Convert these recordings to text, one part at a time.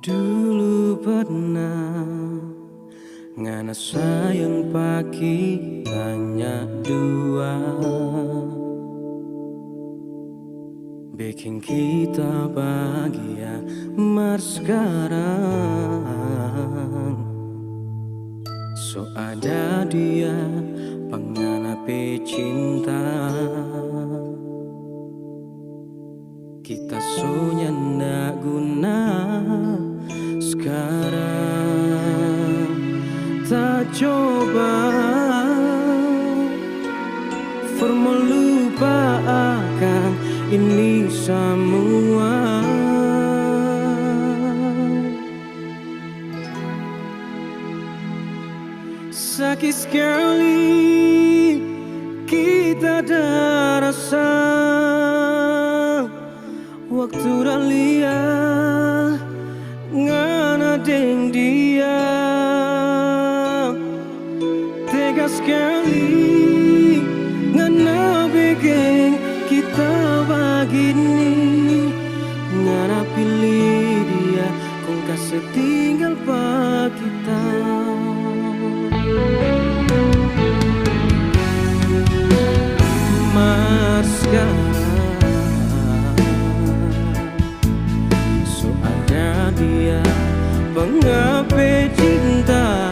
Dulu pernah ngana sayang pagi banyak dua, bikin kita bahagia. Mar sekarang so ada dia penganape cinta. Kita so nyanda guna sekarang. Tak coba formula lupakan ini semua. Sakit sekali kita ada rasa waktu dalia ngana deng dia. Tega sekali ngana bikin kita begini. Ngana pilih dia kong kasih tinggal pak kita. Mar sekarang so ada dia pengape cinta.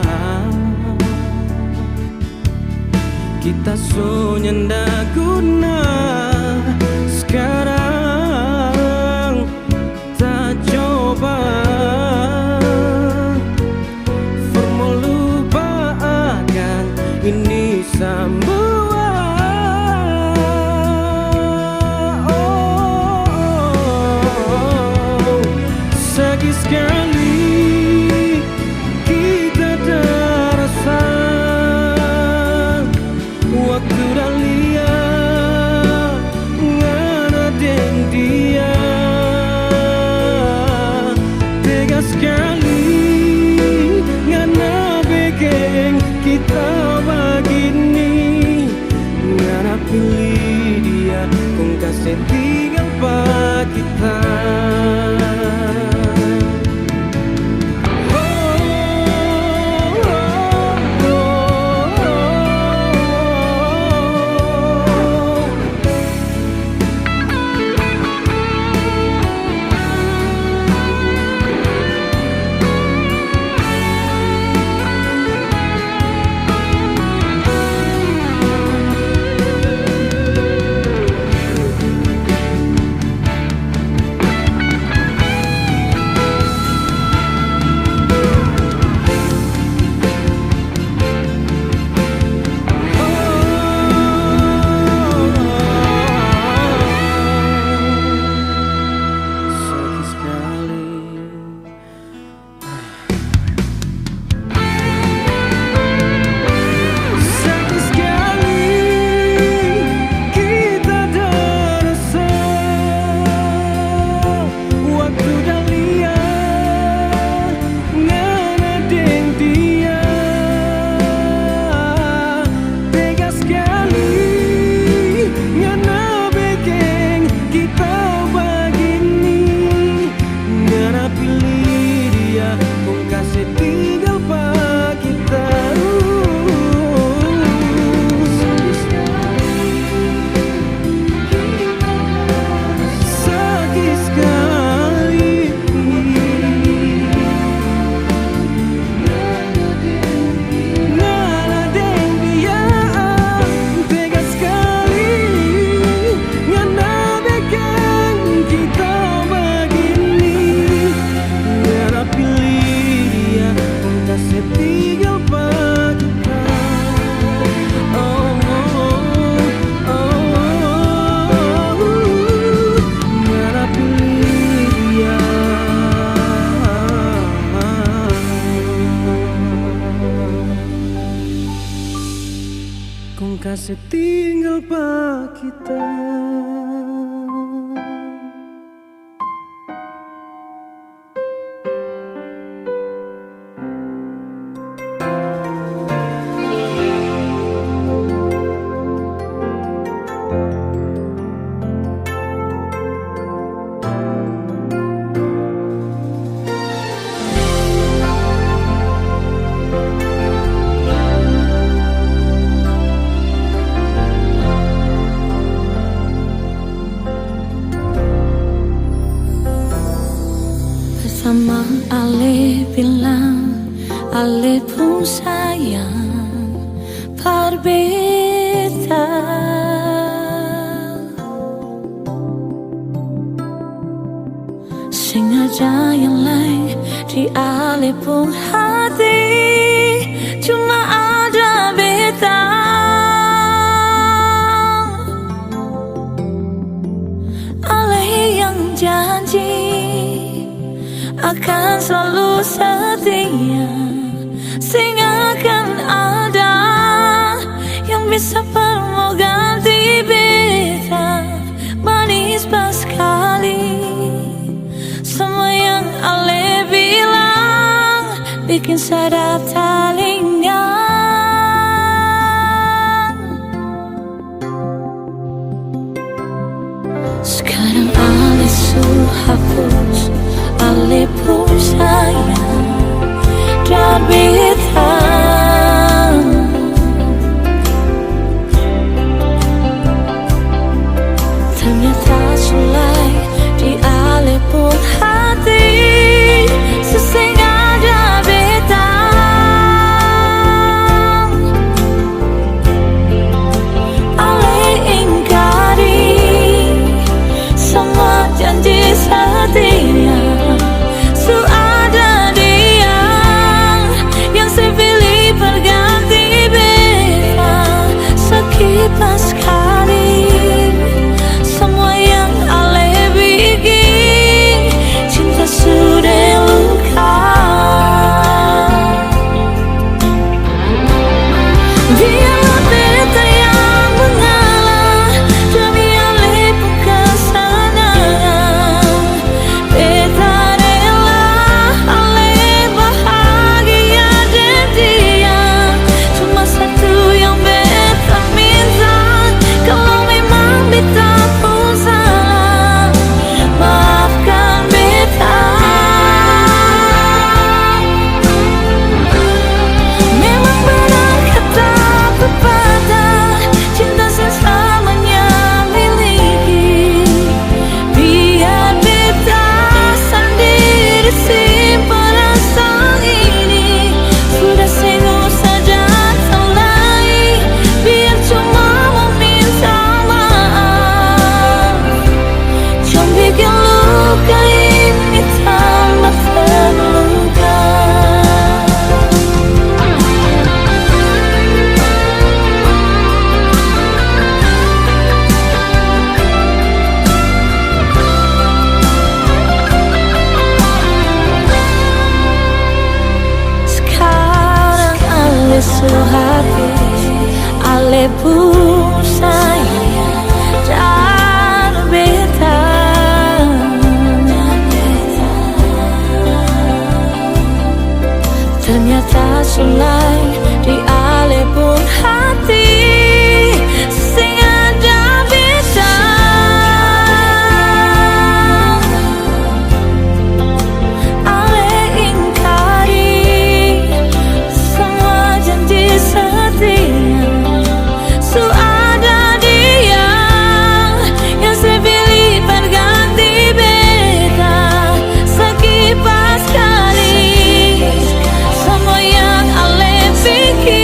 Kita so nyanda guna sekarang. Tak coba formula lupakan ini semua. Sakit sekali kita ada rasa waktu dalia ngana deng dia. Tega sekali ngana bikin kita begini. Ngana pilih dia kong kasih tinggal pak kita. Kasih tinggal pak kita. Ale bilang, Ale pun sayang berbeda. Sengaja yang lain di Ale pun hati, cuma ada beta. Ale yang janji akan selalu setia, sehingga akan ada yang bisa perlu ganti beta. Manis pas sekali semua yang Ale bilang, bikin sadap telinga. Sekarang Ale sudah hapus, Ale pun sayang dan beta. Ternyata sulai di Ale pun hati, sesing ada beta. Ale ingkari semua janji setia. Ada dia yang saya pilih berganti beta. Sekilas sekali semua yang Ale bikin, cinta sudah luka. Biarlah beta yang mengalah demi Ale pun kesenangan. Beta habis, Ale pun sayang dan beta. Ternyata sulai di Ale pun hati, sing ada beta. Ale ingkari semua janji setia. So ada dia yang saya pilih berganti beta. Sekilas kali semua yang Ale pikir,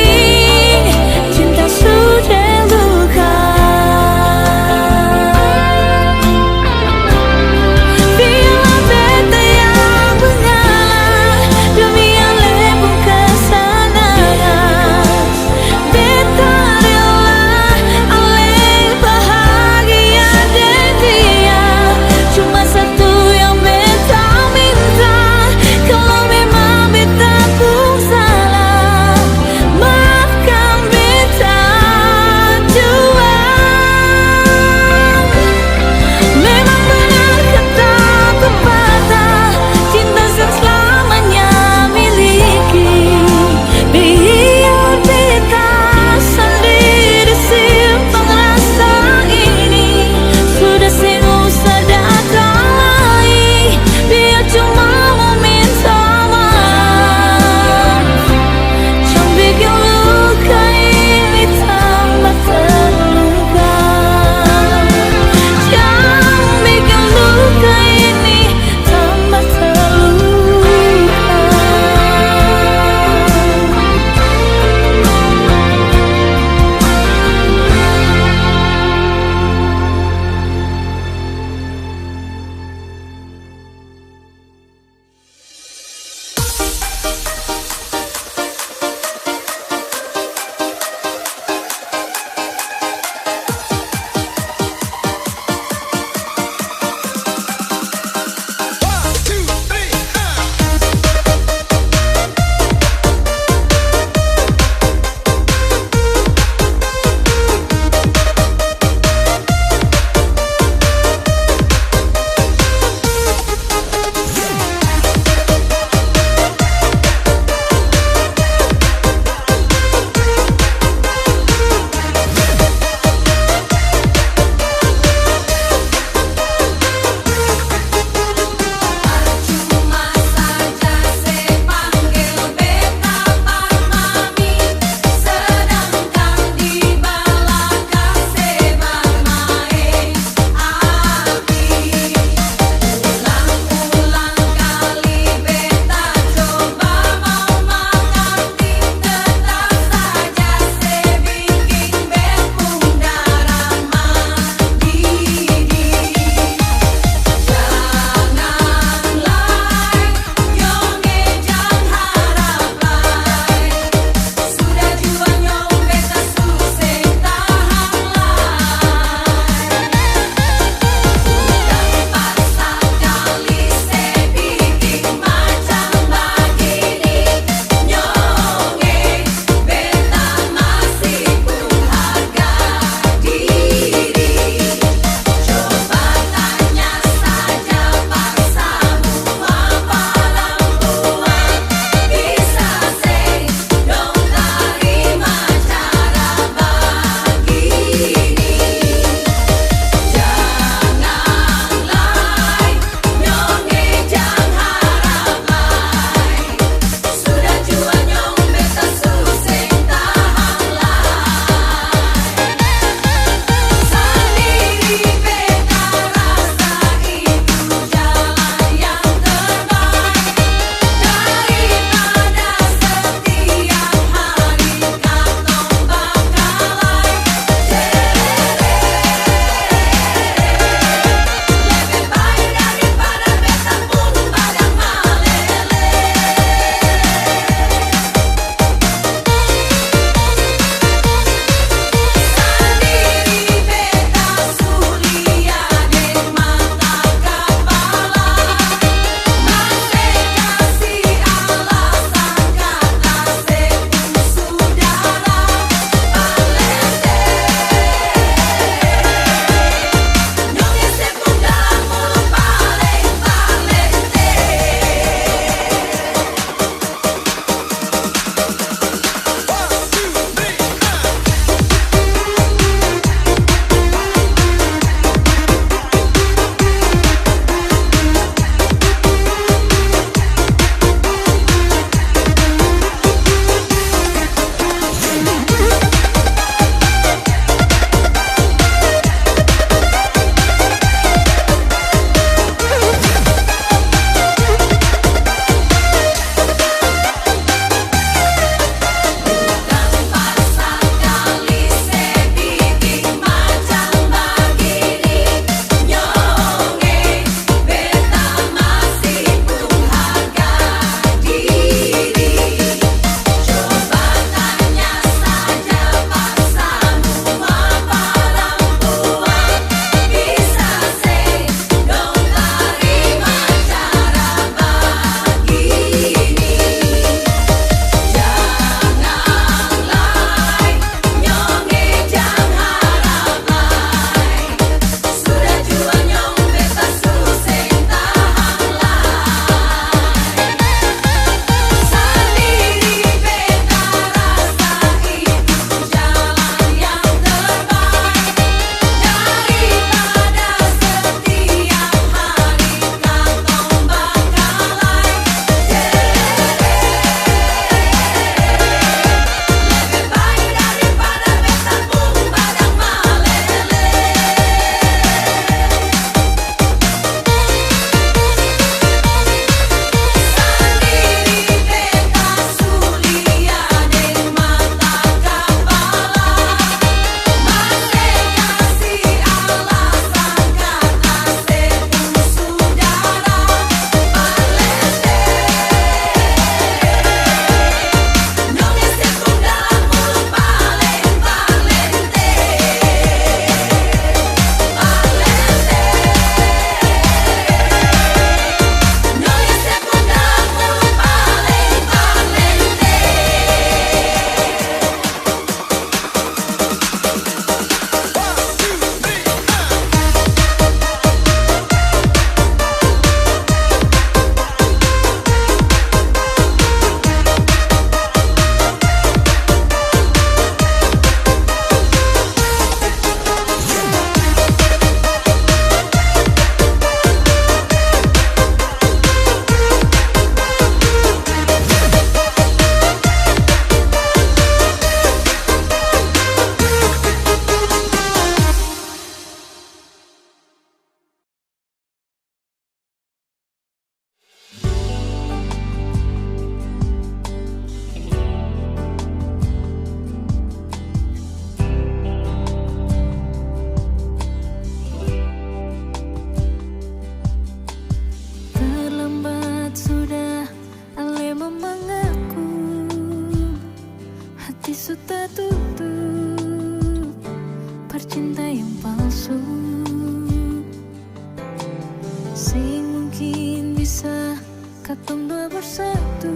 katong dua bersatu.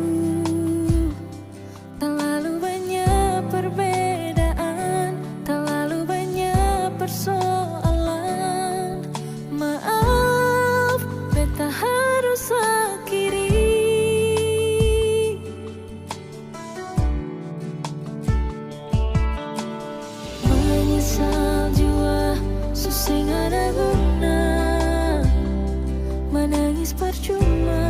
Terlalu banyak perbedaan, terlalu banyak persoalan. Maaf, beta harus akhiri. Menyesal jua, susah gak ada guna. Menangis percuma,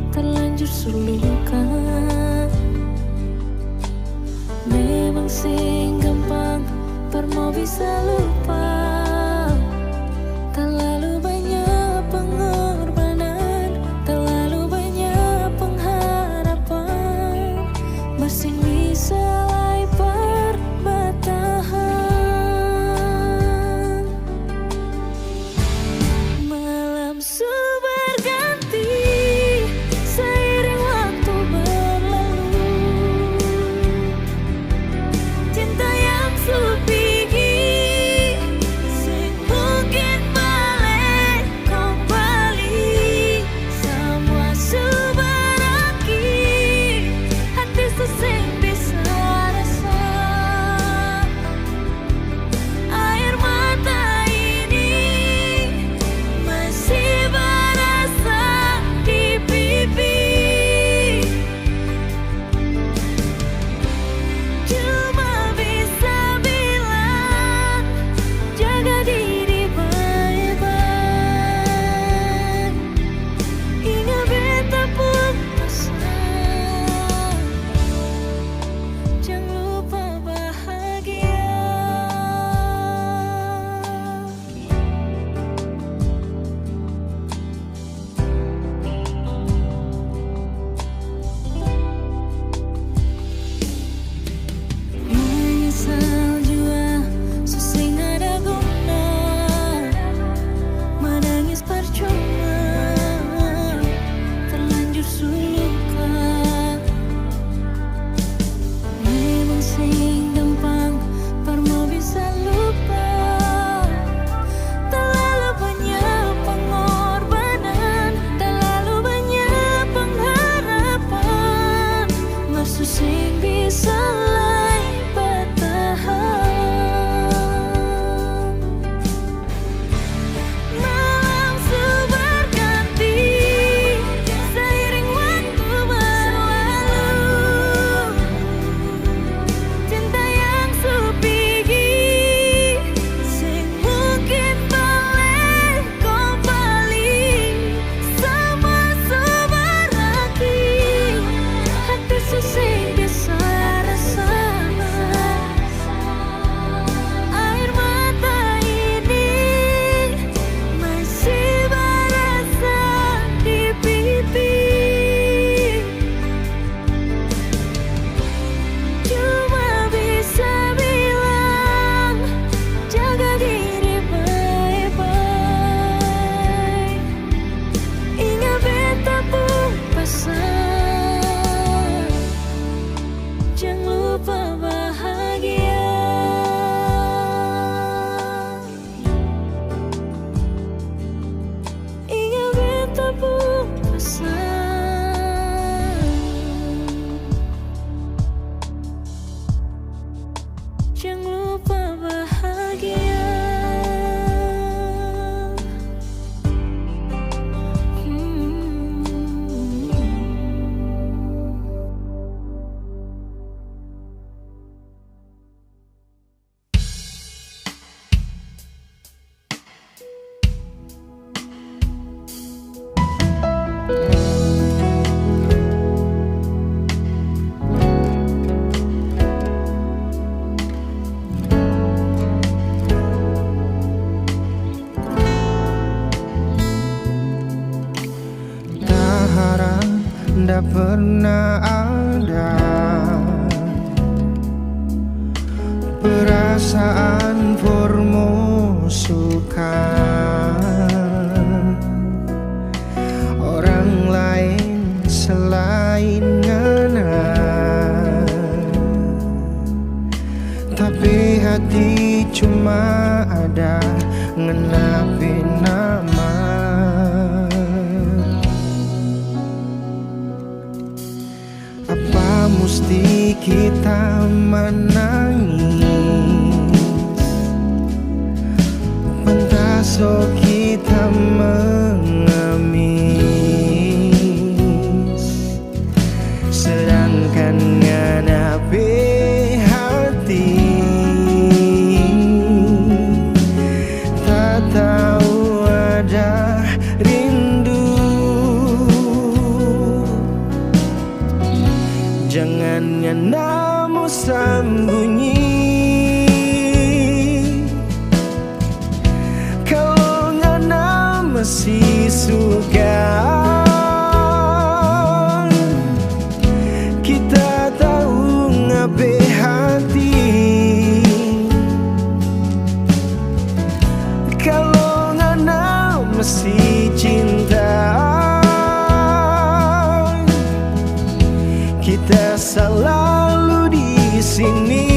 terlanjur suluka. Memang sing gampang, per mau bisa lupa. Terlalu banyak pengorbanan, terlalu banyak pengharapan. Masih bisa lai perbatahan. Malam berganti seiring waktu berlalu. Cinta yang supigi sing mungkin balik kembali. Semua subaraki, hati sesing bisa rasa. Air mata ini masih berasa di pipi. Cuma bisa bilang, jaga diri baik-baik. Ingat beta pun pesan, jangan lupa bahagia. Menyesal jua, susah gak ada guna. Menangis percuma, terlanjur suluka. Memang sing gampang, per mau bisa lupa. Terlalu banyak pengorbanan, terlalu banyak pengharapan. Maksud sing bisa lai bertahan. Malam berganti seiring waktu berlalu. Cinta yang supigi sing mungkin balik kembali. Semua subaraki, hati sesing bisa rasa. Air mata ini masih berasa di pipi. Cuma bisa bilang, jaga diri baik-baik. Ingat beta pun pesan, jangan lupa bahagia. Ingat beta pun pesan, jangan lupa bahagia. Tak harap ndak pernah ada perasaan formosukan orang lain selain ngana. Tapi hati cuma ada ngenapin nama. kita menangis, pantas oh kita mengemis, sedangkan nganape hati tak tahu ada rindu. Jangan nganamu sembunyi, kalau ngana masih suka. Kita tahu ngabe hati, kalau ngana masih cinta. Kita selalu di sini,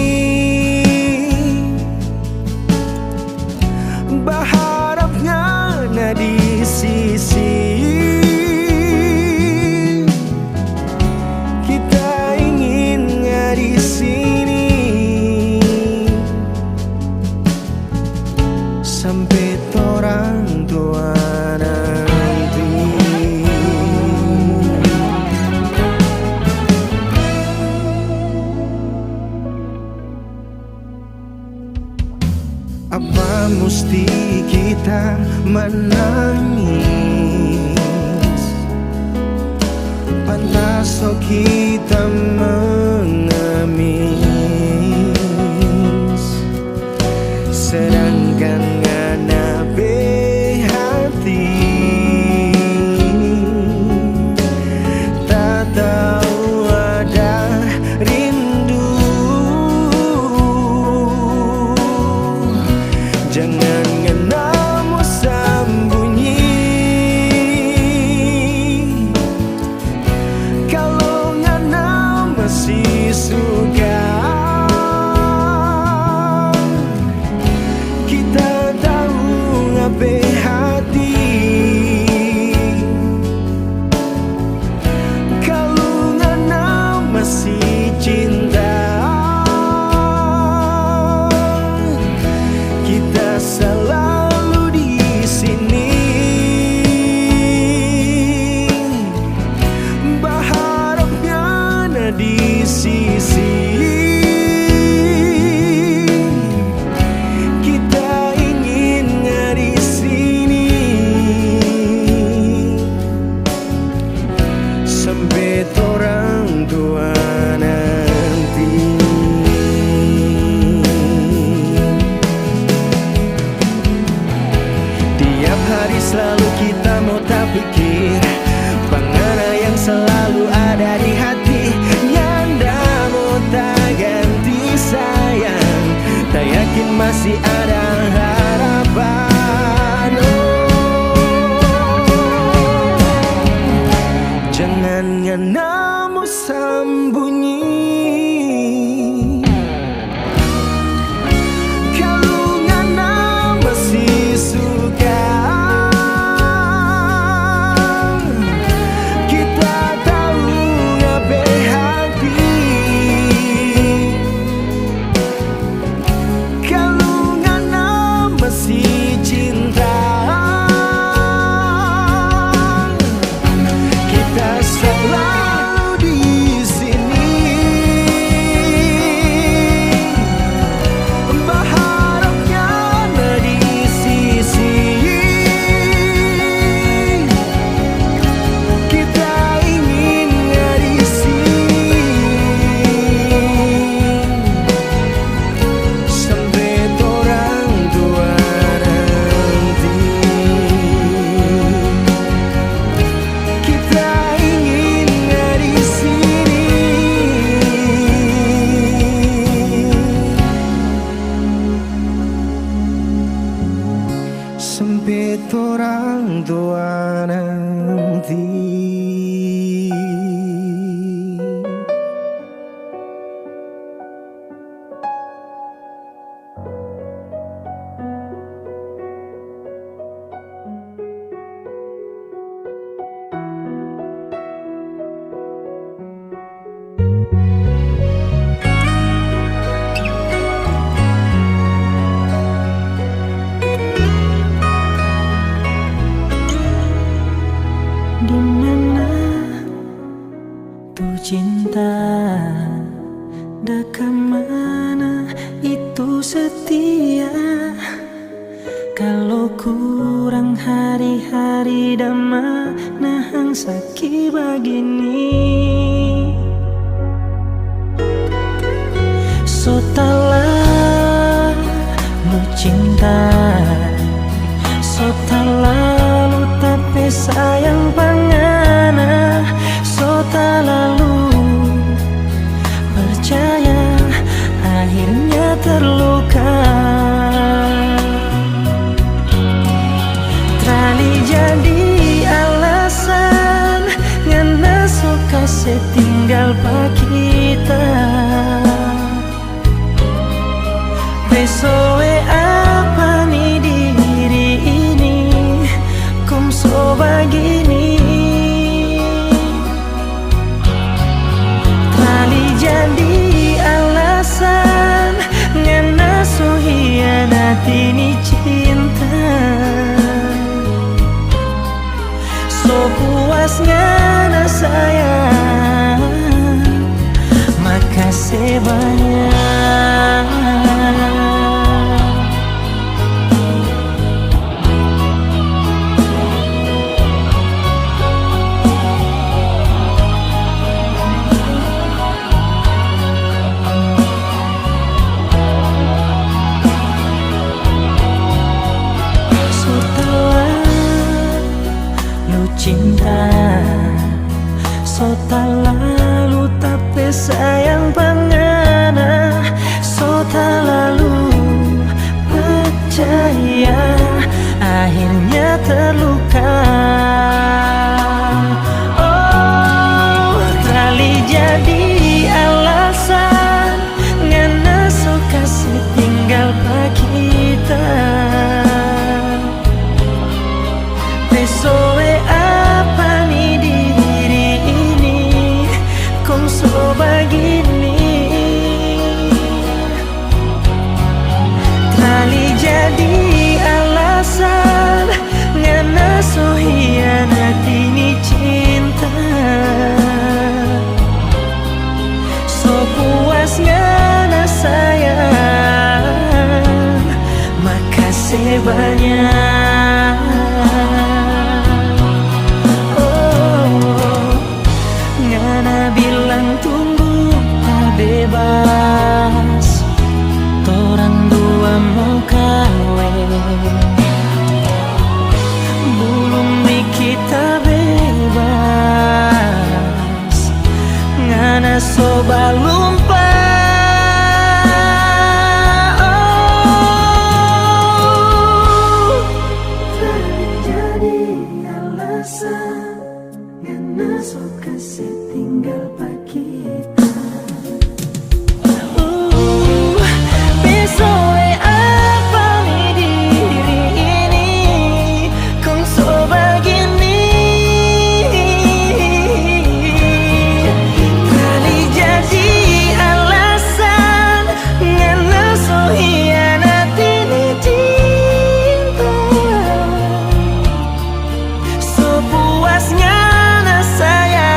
berharapnya na di sisi. Kita ingin di sini sampai orang tua nanti. Apa mesti kita menangis, pantas oh kita mengemis, sedangkan nganape hati tak tahu ada rindu. Jangan nganamu sembunyi, kalau ngana masih suka. Kita tahu ngabe hati, kalau ngana masih cinta. Kita selalu di sini, berharapnya na di sisi. Kita ingin di sini sampai orang tua nanti. Tiap hari selalu kita mau tak pikir, pengana yang selalu ada di hati. Nyanda mau tak ganti sayang, tak yakin masih ada harapan. Jangan nganamu sembunyi, kalau ngana masih suka. Kita tahu ngabe hati, kalau ngana masih cinta. Kita selalu di sini, berharapnya na di sisi. Kita ingin di sini sampai orang tua nanti. Kita ingin di sini sampai orang tua nanti. cinta dah kemana itu setia. Kalau kurang hari-hari dah mana hang sakit begini. So talah lu cinta, so lalu tapi sayang pangana, so lalu percaya akhirnya terluka. Trali jadi alasan ngana suka setinggal pak kita. Besoe apa nih diri ini kum so begini. Trali jadi alasan ngana so hianati ni cinta. So puas ngana sayang, makasih banyak. Cinta so lalu tapi sayang pangana, so lalu percaya akhirnya terluka. Oh, trali jadi alasan ngana so kasih tinggal pak kita. Besoe apa nih diri ini kong so begini. Trali jadi alasan ngana so hianati ni cinta. So puas ngana sayang, makasih banyak. Ngana bilang tunggu tak bebas, torang dua mau kawin. Belum nih kita bebas, ngana so belum jadi alasan ngana so kasih tinggal pak kita. Besoe apa nih diri ini kong so begini. Kali jadi alasan ngana so hianati ni cinta. So puasnya sayang,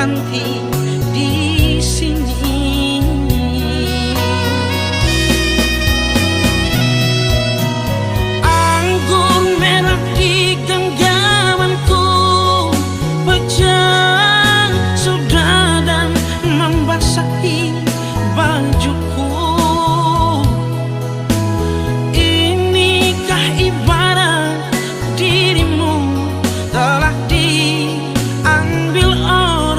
nanti di sini. Anggur merah di genggamanku pecah sudah dan membasahi bajuku. Inikah ibarat dirimu telah diambil orang.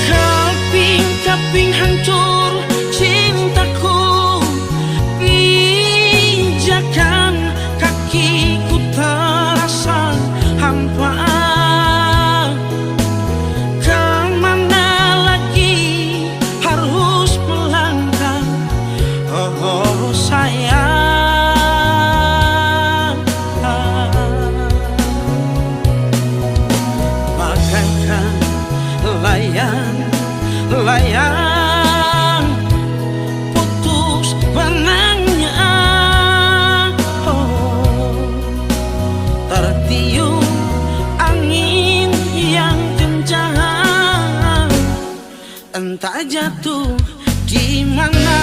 Keping-keping hancur cintaku, pijakan kakiku terasa hampa. Kemana lagi harus melangkah, oh sayang. Bagaikan layang putus benangnya, oh, tertiup angin yang kencang, entah jatuh di mana.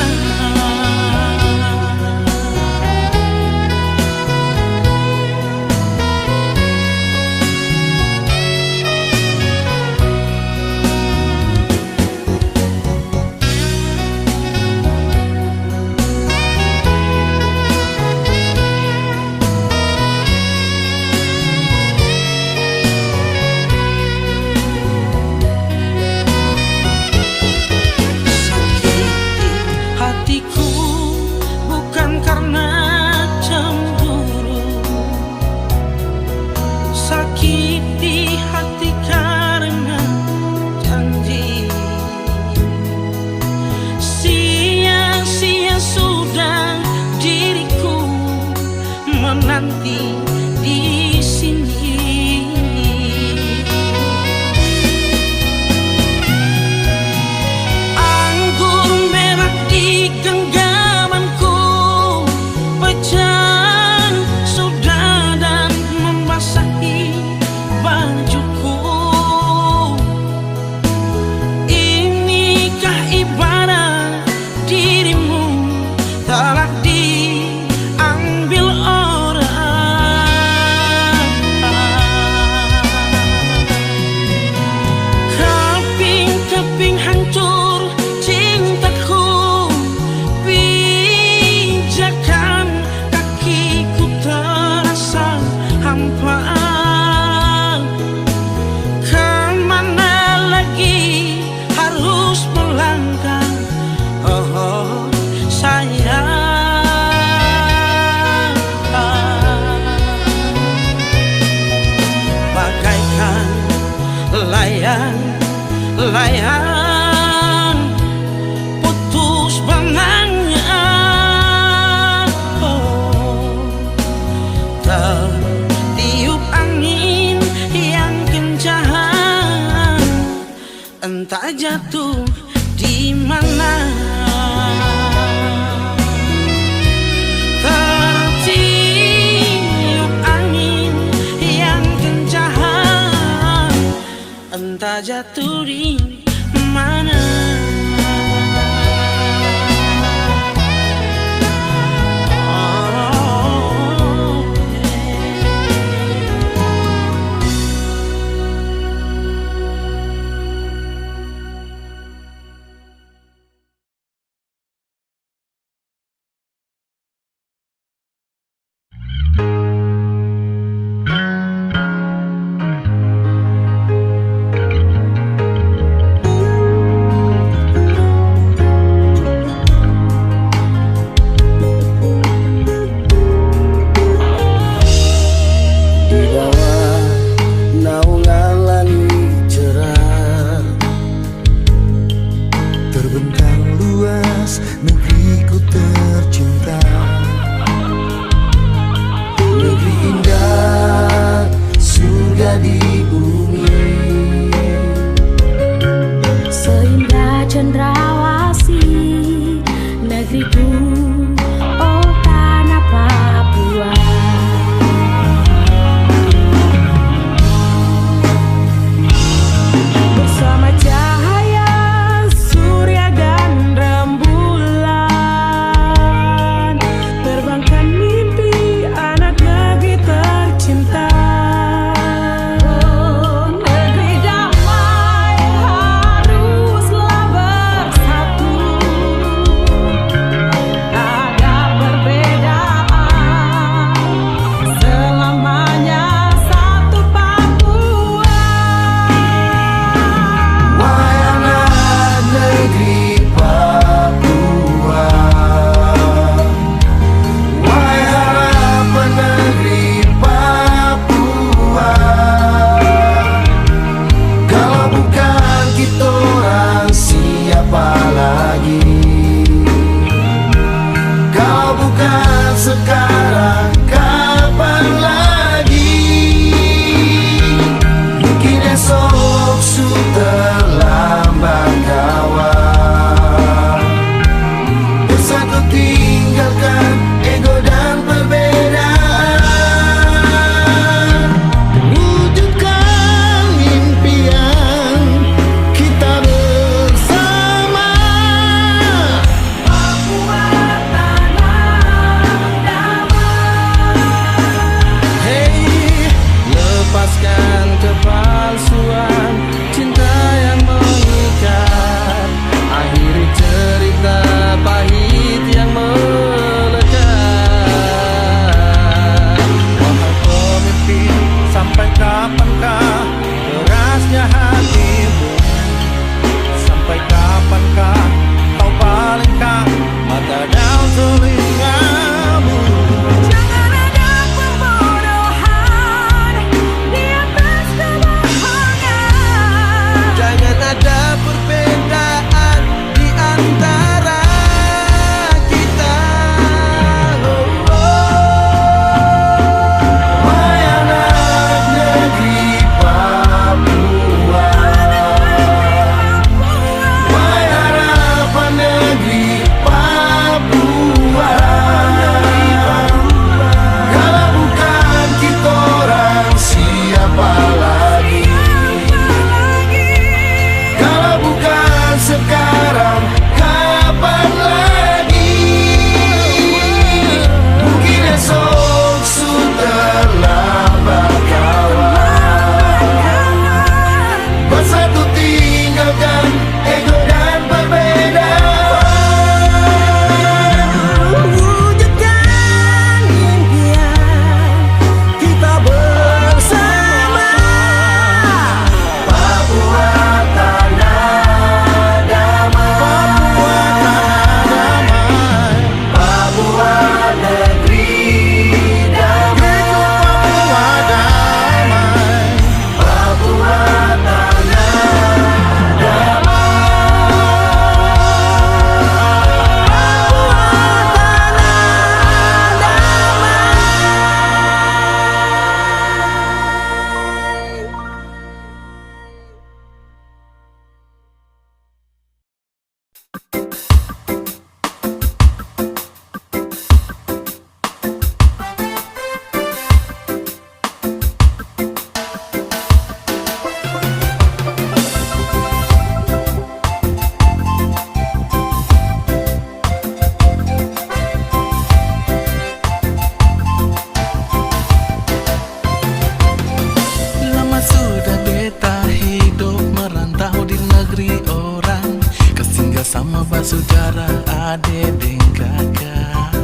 deng kakak.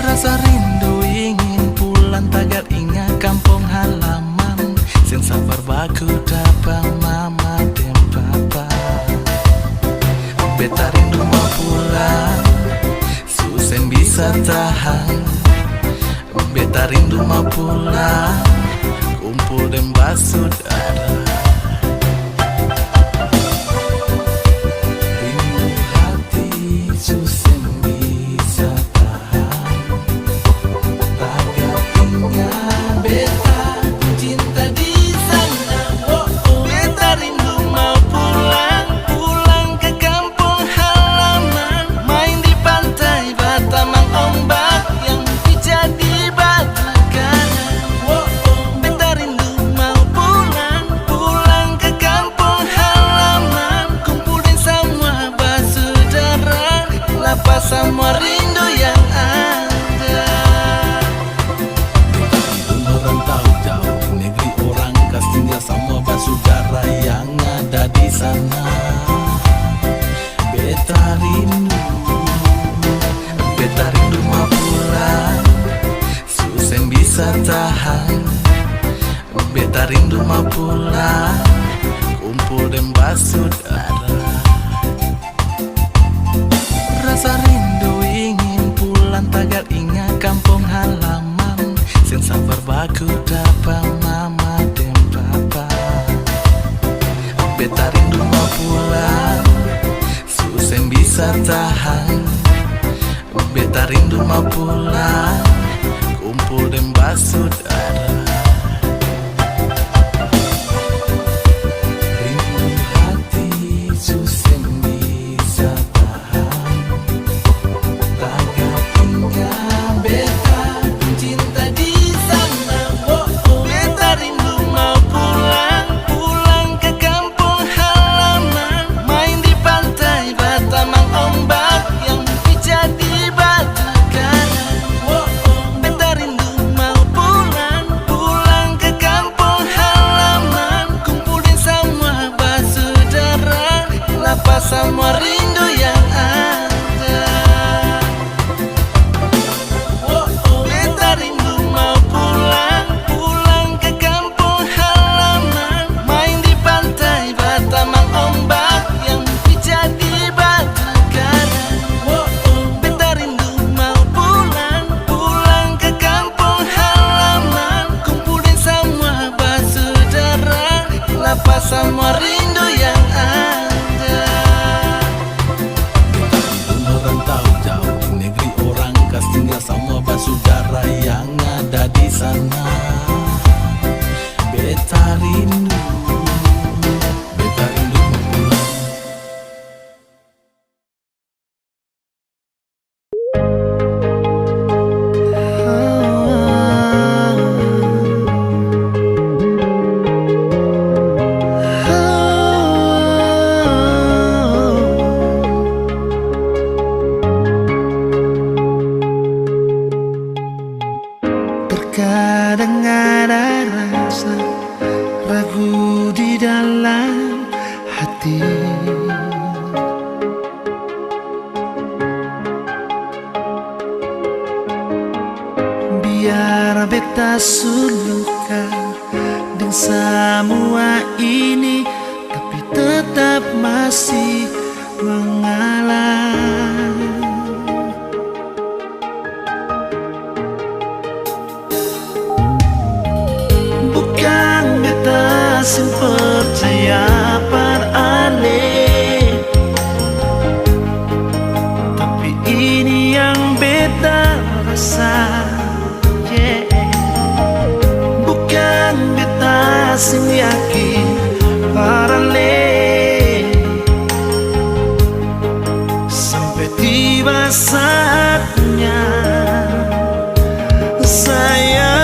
Rasa rindu ingin pulang tagal ingat kampung halaman. Sen sabar baku dapat mama dan papa. Beta rindu mau pulang, susen bisa tahan. Beta rindu mau pulang, kumpul dan basudara. Rindu hati susen bisa tahan. Tagal ingat beta cinta di sana. Beta rindu mau pulang, pulang ke kampung halaman. Main di pantai Batamang ombak yang jadi batu karang. Beta rindu mau pulang, pulang ke kampung halaman. Kumpulin semua basudara, lapas semua rindu yang ada. Merantau jauh negeri orang kasihnya sama basudara yang ada di sana. Beta rindu mau pulang, susen bisa tahan. Beta rindu mau pulang, kumpul dan basudara. Rasa rindu ingin pulang tagal ingat kampung halaman. Sen sabar baku dapat mama dan papa. Beta rindu mau pulang, susen bisa tahan. Beta rindu mau pulang, kumpul dan basudara. Rindu hati susen bisa tahan. Tagal ingat beta cinta di sana. Beta rindu mau pulang, pulang ke kampung halaman. Main di pantai Batamang ombak yang jadi batu karang. Beta rindu mau pulang, pulang ke kampung halaman. Kumpulin semua basudara, lapas semua rindu yang ada. Beta rindu mau pulang, pulang ke kampung halaman. Main di pantai Batamang ombak yang jadi batu karang. Beta rindu mau pulang, pulang ke kampung halaman. Kumpulin semua basudara, lapas semua rindu yang ada. Merantau jauh negeri orang kasihnya sama basudara yang ada di sana. Beta rindu mau pulang. Terkadang ada rasa ragu di dalam hati. Biar beta suluka dan semua ini, tapi tetap masih mengalah. Bukan beta percaya pada aneh, tapi ini yang beta rasa. Bukan beta yakin pada sampai tiba saatnya sayang.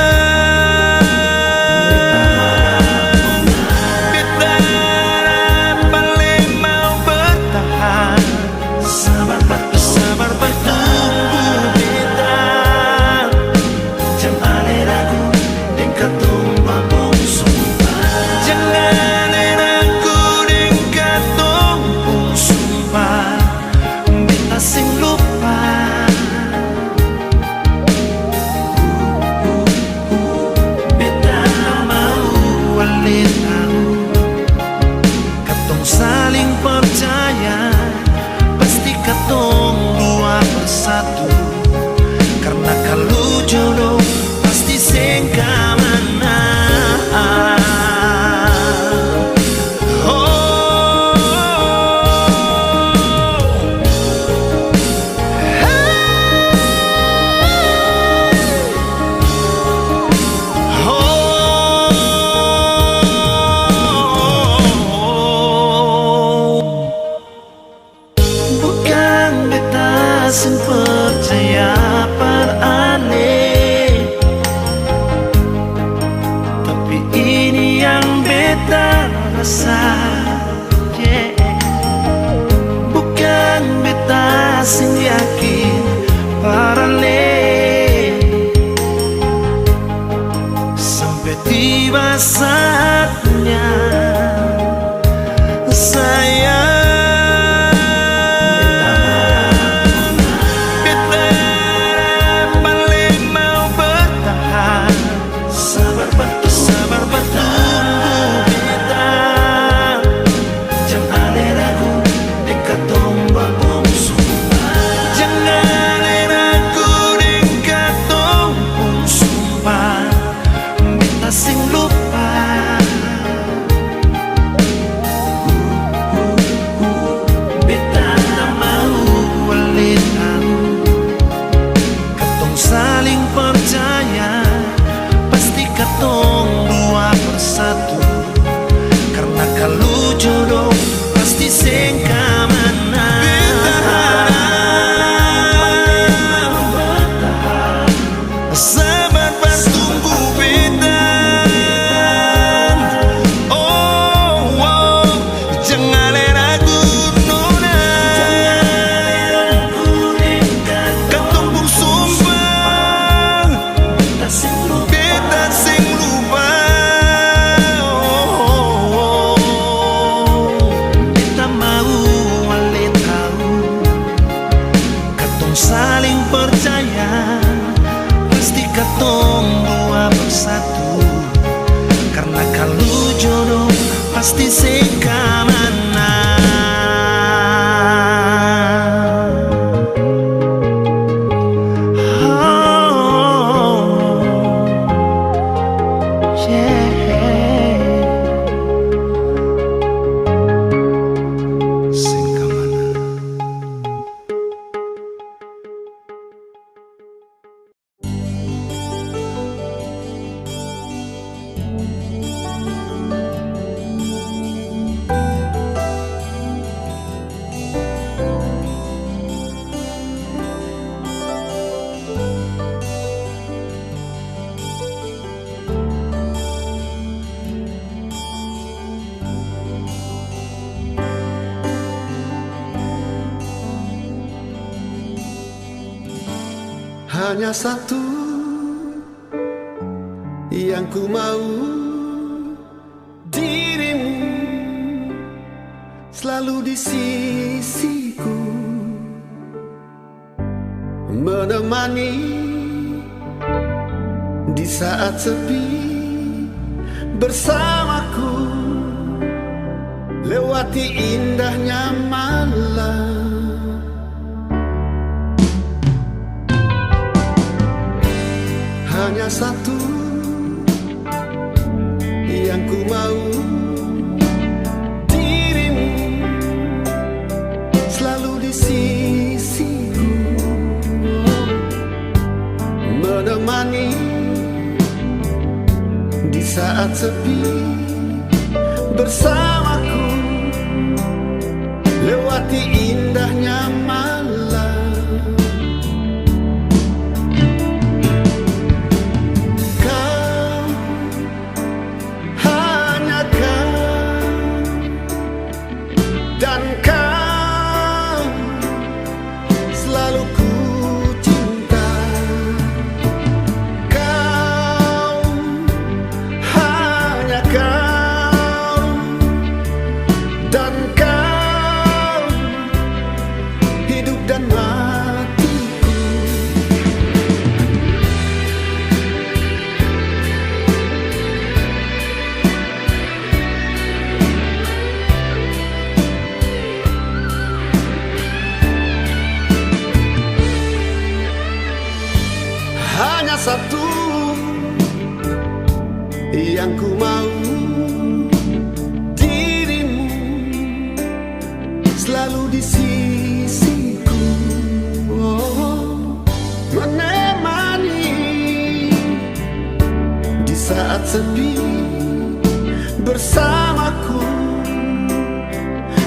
Jangan aku dengan katong pun sumpah. sing percaya aneh, tapi ini yang beta rasa, yeah. Bukan beta sing yakin parane, sampai tiba saatnya sayang. Saling percaya, pasti katong dua bersatu. Karena kalau jodoh pasti sekamana. Hanya satu yang ku mau, dirimu selalu di sisiku, menemani di saat sepi, bersamaku lewati indahnya malam. Hanya satu yang ku mau, dirimu selalu di sisiku, menemani di saat sepi, bersamaku lewati indahnya malam. Dan kau selalu ku cinta, kau hanya kau, dan kau hidup dan matiku. Hanya satu yang ku mau, dirimu selalu di sisiku, menemani di saat sepi, bersamaku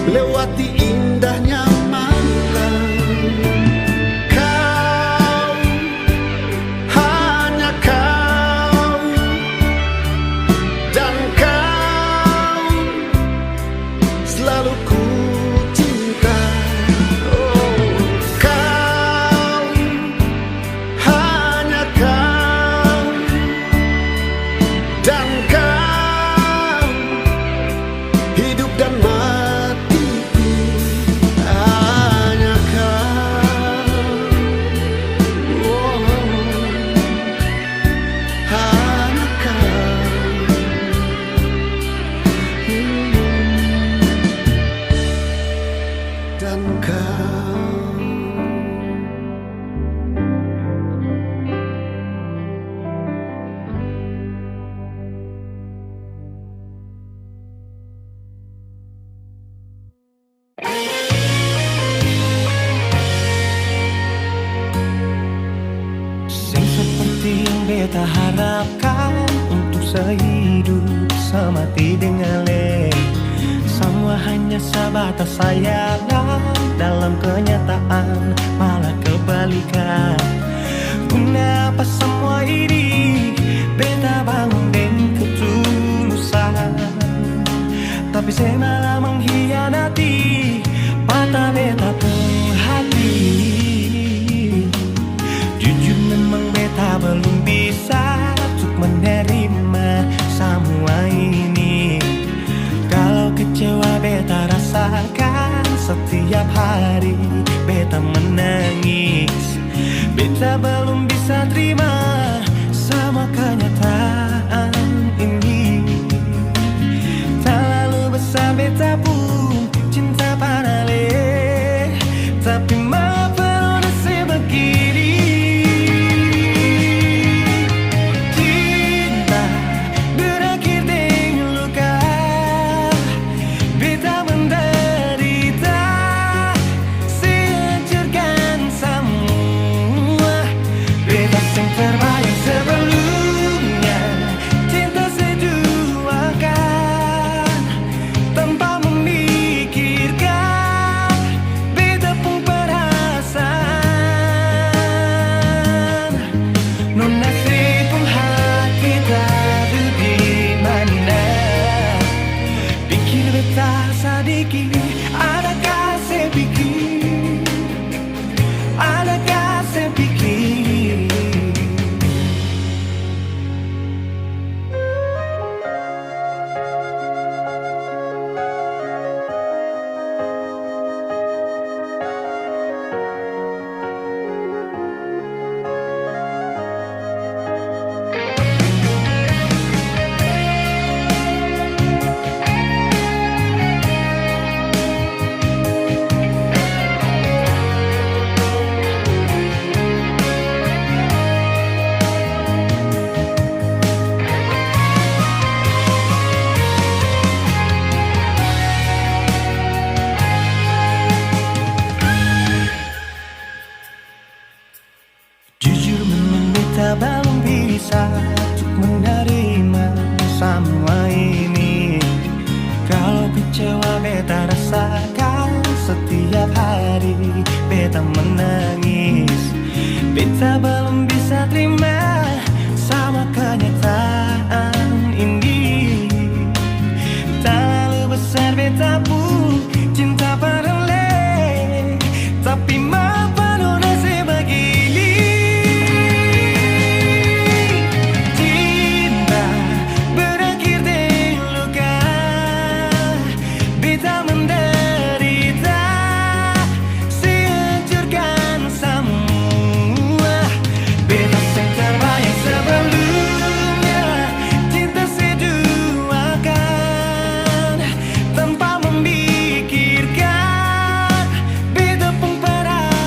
lewati indahnya malam. kau. Sing seperti yang beta harapkan, untuk sehidup semati dengan le. Semua hanya sebatas sayangan, dalam kenyataan malah kebalikan. Kenapa semua ini beta bangun dengan ketulusan, tapi saya malah mengkhianati mata beta pun hati. Jujur memang beta belum bisa untuk menerima semua ini. Kalau kecewa beta rasakan setiap hari, beta menangis. Beta belum bisa terima sama kenyataan ini. Terlalu besar beta pun cinta pada le, tapi mengapa rasa begini? Cinta berakhir dengan luka, beta menderita, sehancurkan semua. Beta yang terbayang sebelumnya, cinta seduakan tanpa memikirkan beta pun perasaan. Non nasib pun hati tak di mana, pikir beta sedikit, adakah saya pikir, adakah saya pikir. Jujur memang beta belum bisa untuk menerima semua ini. Kalau kecewa beta rasakan setiap hari, beta menangis. Beta belum bisa terima sama kenyataan ini. Terlalu besar beta pun cinta pada le, tapi mengapa nona sebegini? Cinta berakhir dengan luka, beta menderita, sehancurkan semua. Beta yang terbayang sebelumnya, cinta seduakan tanpa memikirkan beta pun perasaan.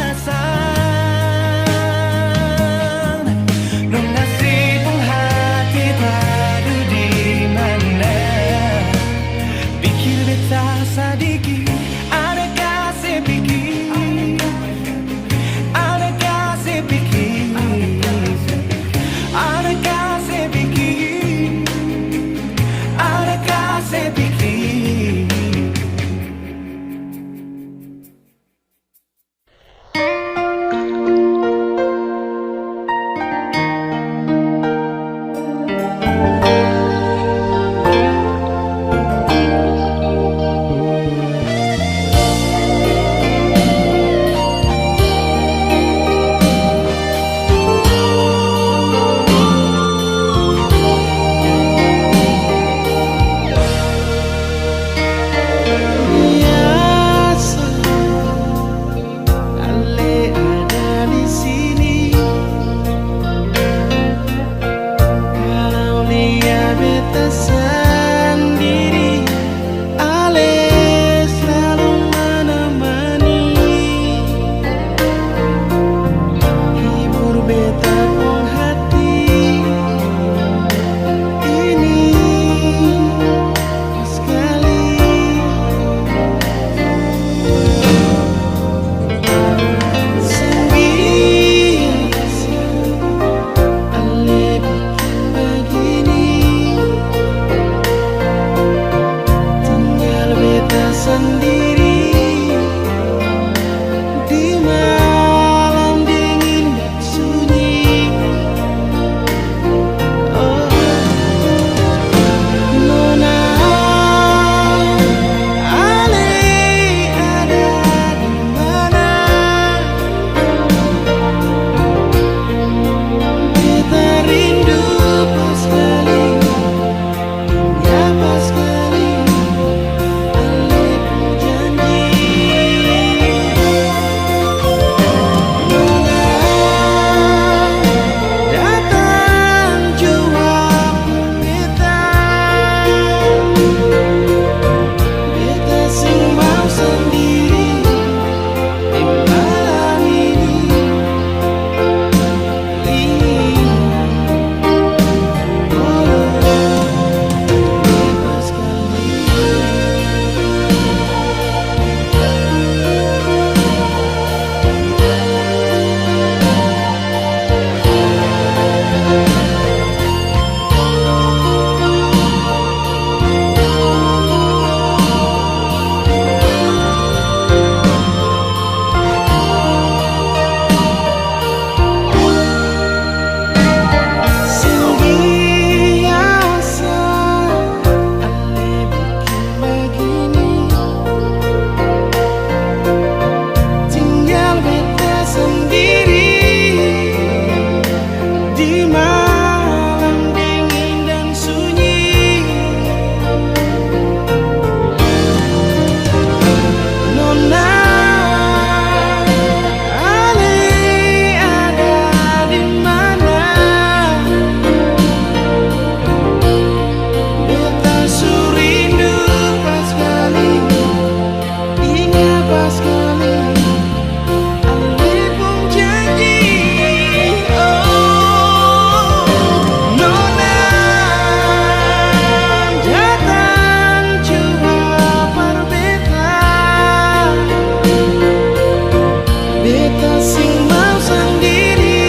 beta sing mau sendiri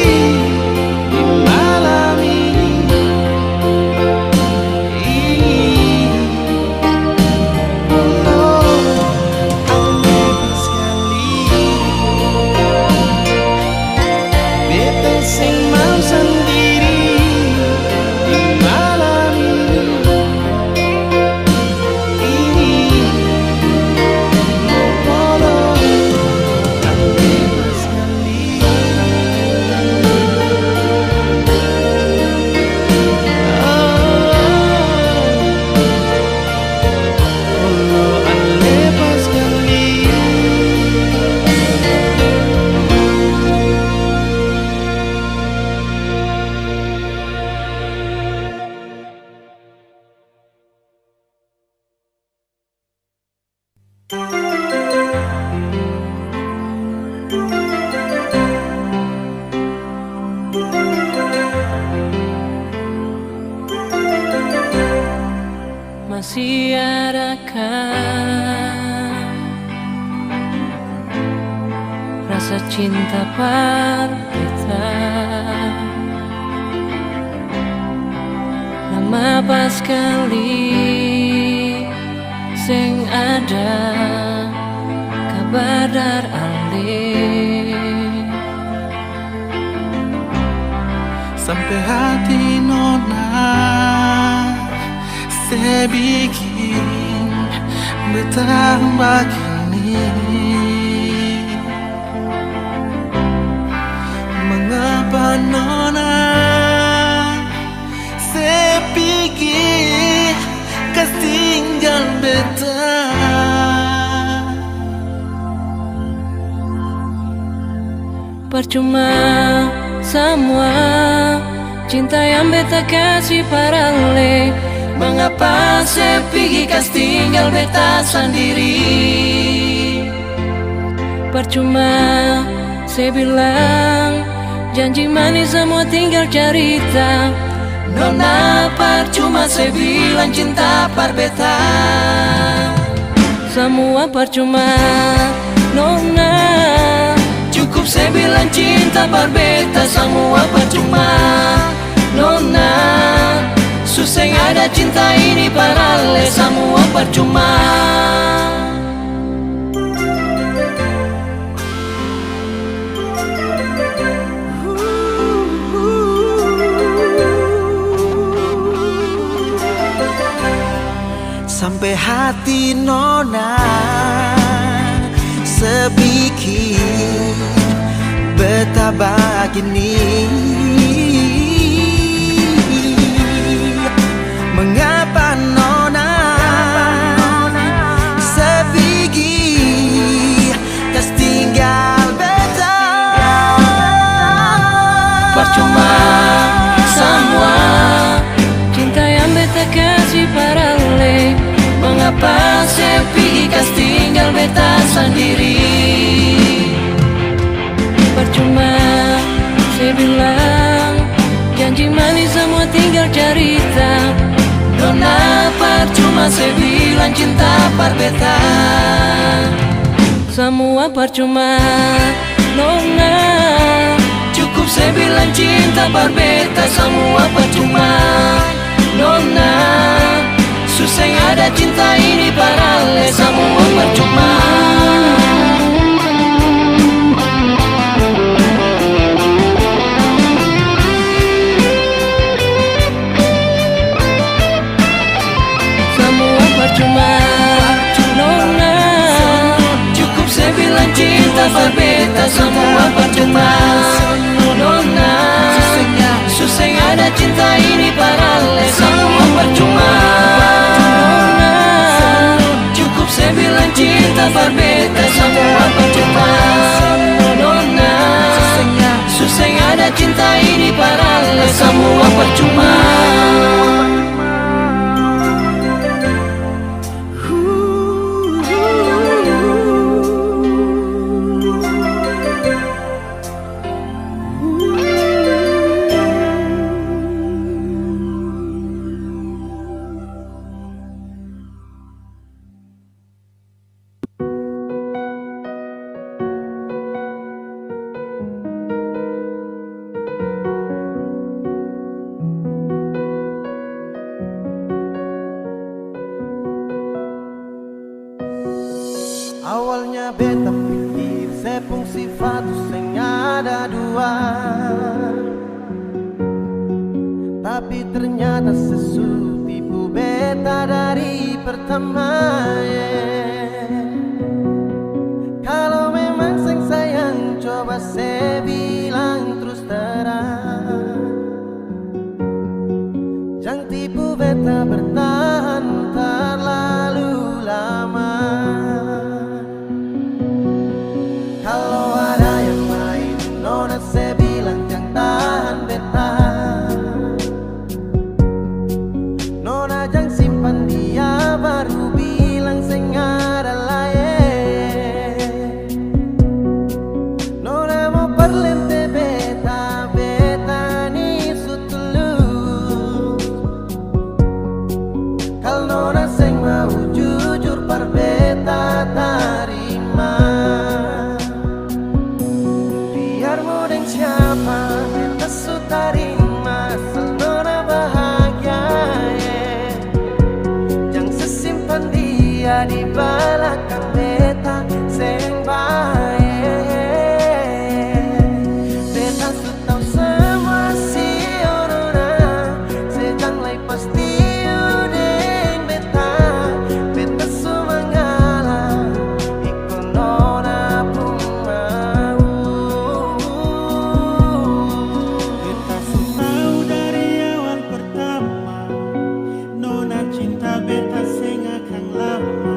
di malam ini. Oh, aneh sekali. Beta sing mau sendiri di malam ini. Masih adakah rasa cinta kita? Lama pas kali sing ada kabar dar alih. Sampai hati nona saya bikin betah begini. Mengapa nona saya pikir kau tinggal betah. Percuma semua cinta yang beta kasih parale. Mengapa saya pergi kas tinggal beta sendiri? Percuma saya bilang janji manis semua tinggal cerita. Nona percuma saya bilang cinta par beta. Semua percuma nona. Cukup saya bilang cinta par beta. Semua percuma nona. Susah ada cinta ini parale. Semua percuma. Sampai hati nona sebikin beta begini. Mengapa nona sebigi tas tinggal beta? Percuma semua cinta yang beta kasih parale. Mengapa saya pergi kas tinggal beta sendiri? Percuma saya bilang janji manis semua tinggal cerita. Nona percuma saya bilang cinta par beta. Semua percuma nona. Cukup saya bilang cinta par beta. Semua percuma nona. Susah ada cinta ini parale. Semua percuma. Percuma nona. Cukup saya bilang cinta par beta. Semua percuma nona. Susah ada cinta ini parale. Semua percuma nona. Cukup saya bilang cinta sifat sing ada dua, tapi ternyata sesu tipu beta dari pertama. Kalau memang sing sayang coba saya bilang terus terang, jangan tipu beta bertahan terlalu lama. Kalau ada yang main nona saya bilang jangan tahan beta, nona jangan simpan dia baru bilang saya ada lain. Nona mau perlente beta, beta ni sutulus. Kalau nona seng mau jujur par beta tarima, biar mau deng siapa beta su tarima asal nona bahagia. Jangan sesimpan dia di belakang beta seng baik. Beta su tau semua si nona, sejang lai pasti udeng beta. Beta su mengalah ikut nona pun mau. Beta su tahu dari awal pertama, nona cinta beta seng akan lama.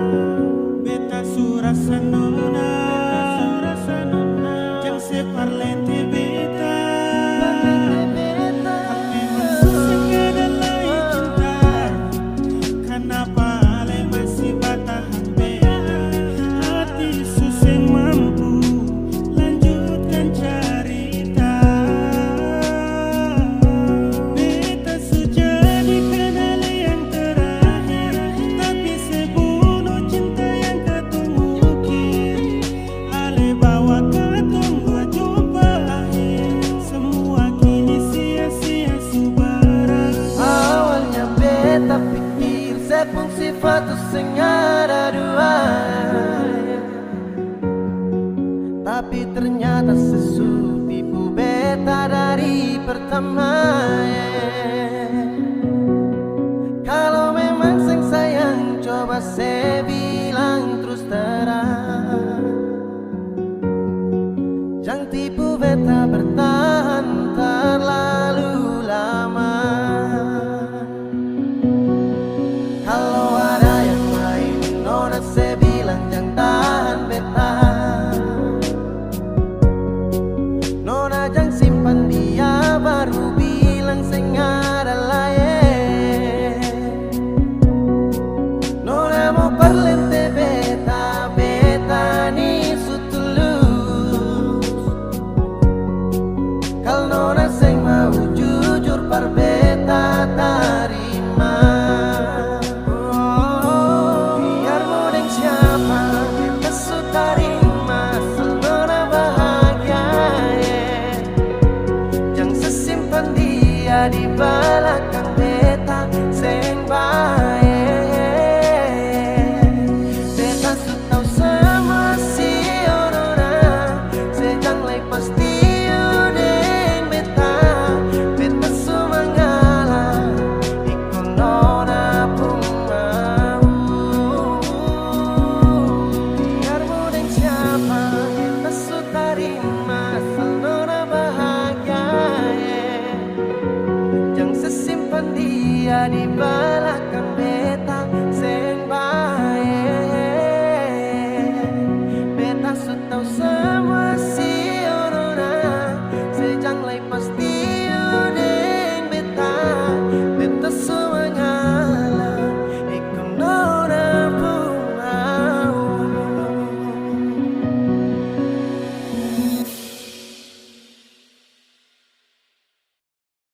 Beta su rasa nona, jangan separlente beta. Memang susah ada lagi cinta, kenapa ale masih bertahan beta? Hati susah mampu lanjutkan cerita. Beta sudah dikenal yang terakhir, tapi sebunuh cinta yang ketumukir. Ale bawa ketunggu jumpa akhir, semua kini sia-sia subara. Awalnya beta pikir sepung sifat sing ada dua, tapi ternyata sesu tipu beta dari pertama. Kalau memang sing sayang coba saya bilang terus terang, jangan tipu beta